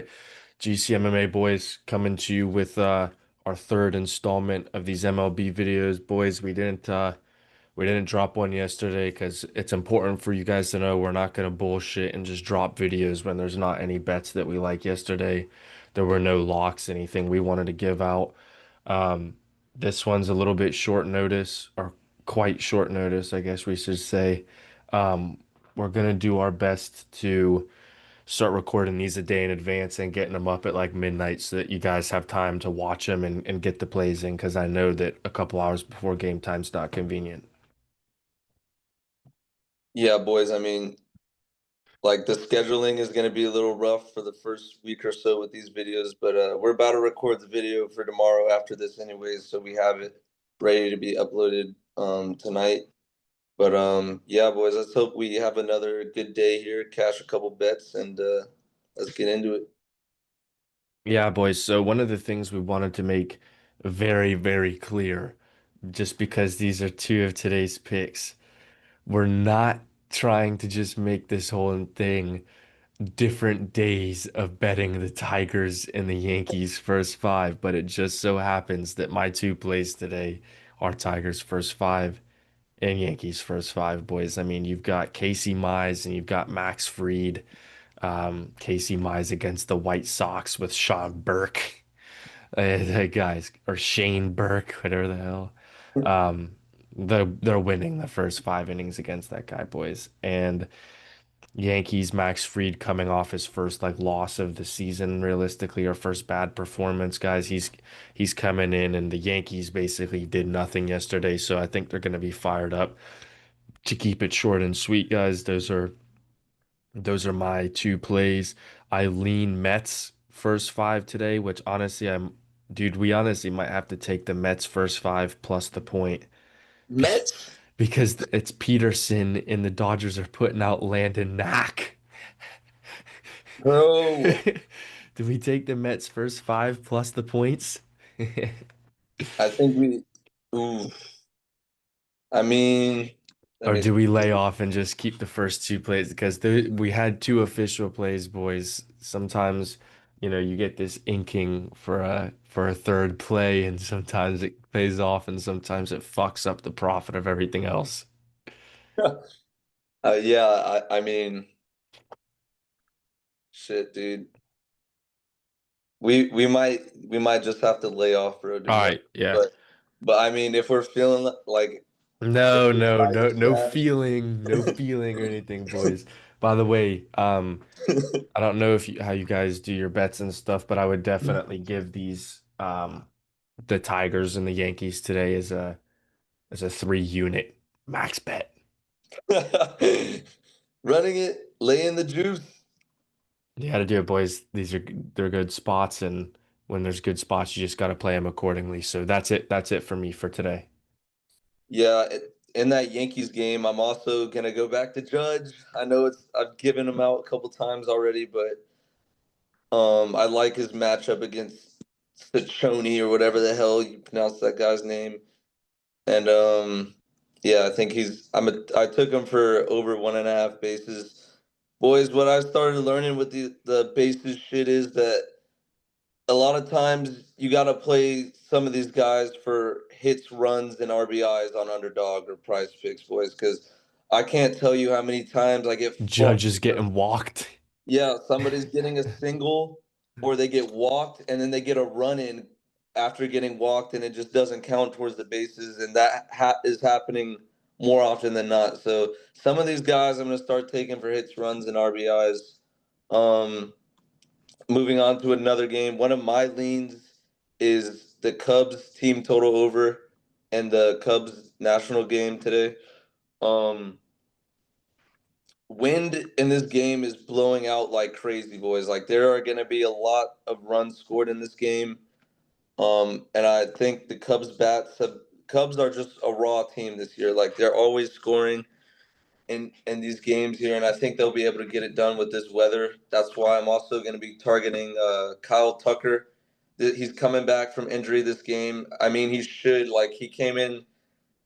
right, GCMMA boys, coming to you with our third installment of these MLB videos. Boys, we didn't drop one yesterday because it's important for you guys to know we're not gonna bullshit and just drop videos when there's not any bets that we like yesterday. There were no locks, anything we wanted to give out. Um, this one's a little bit short notice, or quite short notice, I guess we should say. Um, we're gonna do our best to start recording these a day in advance and getting them up at like midnight so that you guys have time to watch them and get the plays in because I know that a couple hours before game time's not convenient. Yeah, boys. Like the scheduling is going to be a little rough for the first week or so with these videos, but we're about to record the video for tomorrow after this, anyways, so we have it ready to be uploaded tonight. But yeah, boys. Let's hope we have another good day here, cash a couple bets, and let's get into it. Yeah, boys. So one of the things we wanted to make very, very clear, just because these are two of today's picks, we're not trying to just make this whole thing different days of betting the Tigers and the Yankees first five, but it just so happens that my two plays today are Tigers first five and Yankees first five, boys. I mean, you've got Casey Mize and you've got Max Fried. Casey Mize against the White Sox with Sean Burke. The guys, or Shane Burke, whatever the hell. Um, they're winning the first five innings against that guy, boys. And Yankees, Max Fried coming off his first like loss of the season, realistically, or first bad performance, guys. He's coming in, and the Yankees basically did nothing yesterday, so I think they're going to be fired up. To keep it short and sweet, guys, those are my two plays. I lean Mets first five today, which honestly, dude, we honestly might have to take the Mets first five plus the point Mets, because it's Peterson and the Dodgers are putting out Landon Knack. bro. Do we take the Mets first five plus the points? I think we. Ooh. I mean, let Or me. do we lay off and just keep the first two plays? Because we had two official plays, boys. Sometimes, you get this inking for a third play, and sometimes it pays off, and sometimes it fucks up the profit of everything else. Yeah. I mean, shit, dude. We might just have to lay off, bro. To All be honest, right, yeah. but I mean, if we're feeling like if No, we no, might no, no cash, feeling, no feeling or anything, boys. By the way, I don't know if how you guys do your bets and stuff, but I would definitely give these the Tigers and the Yankees today as a 3 unit max bet. running it, laying the juice. You got to do it, boys. They're good spots, and when there's good spots, you just got to play them accordingly. So that's it. That's it for me for today. Yeah, in that Yankees game, I'm also gonna go back to Judge. I know I've given him out a couple times already, but I like his matchup against Ciccone or whatever the hell you pronounce that guy's name. And yeah, I think I took him for over 1.5 bases. Boys, what I started learning with the bases shit is that a lot of times you gotta play some of these guys for hits, runs, and RBIs on Underdog or Prize Picks, boys, because I can't tell you how many times I get Judge fucked is because getting walked. yeah, somebody's getting a single or they get walked and then they get a run in after getting walked and it just doesn't count towards the bases. And that is happening more often than not. So some of these guys I'm going to start taking for hits, runs, and RBIs. Um, moving on to another game. One of my leans is the Cubs team total over and the Cubs national game today. Um, Wind in this game is blowing out like crazy, boys. Like there are going to be a lot of runs scored in this game. And I think the Cubs are just a raw team this year. Like they're always scoring in these games here, and I think they'll be able to get it done with this weather. That's why I'm also going to be targeting Kyle Tucker. He's coming back from injury this game. I mean, he came in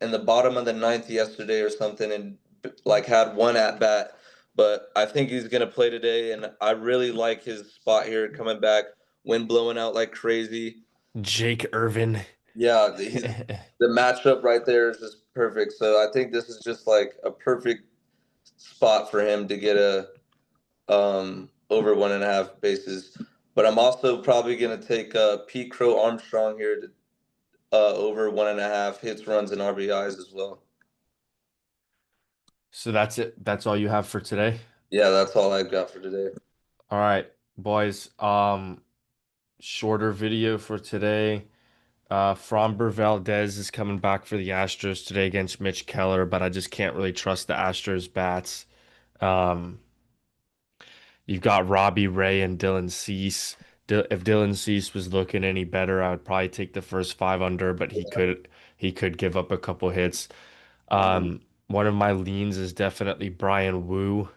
the bottom of the ninth yesterday or something, and like had one at bat. but I think he's gonna play today, and I really like his spot here coming back, wind blowing out like crazy. Jake Irvin. Yeah, the matchup right there is just perfect. So I think this is just like a perfect spot for him to get a over 1.5 bases. But I'm also probably gonna take Pete Crow Armstrong here to over 1.5 hits, runs, and RBIs as well. So that's it. That's all you have for today. Yeah, that's all I've got for today. All right, boys. Shorter video for today. Framber Valdez is coming back for the Astros today against Mitch Keller, but I just can't really trust the Astros bats. Um, you've got Robbie Ray and Dylan Cease. If Dylan Cease was looking any better, I would probably take the first five under, but he could give up a couple hits. Mhm. One of my leans is definitely Brian Wu.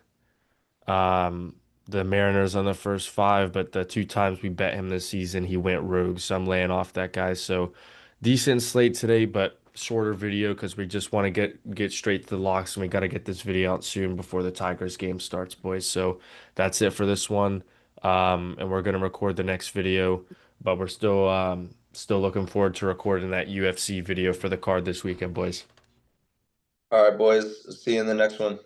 Um, the Mariners on the first five, but the two times we bet him this season, he went rogue. So I'm laying off that guy. So decent slate today, but shorter video because we just want to get straight to the locks and we got to get this video out soon before the Tigers game starts, boys. So that's it for this one. And we're gonna record the next video, but we're still looking forward to recording that UFC video for the card this weekend, boys. All right, boys. See you in the next one.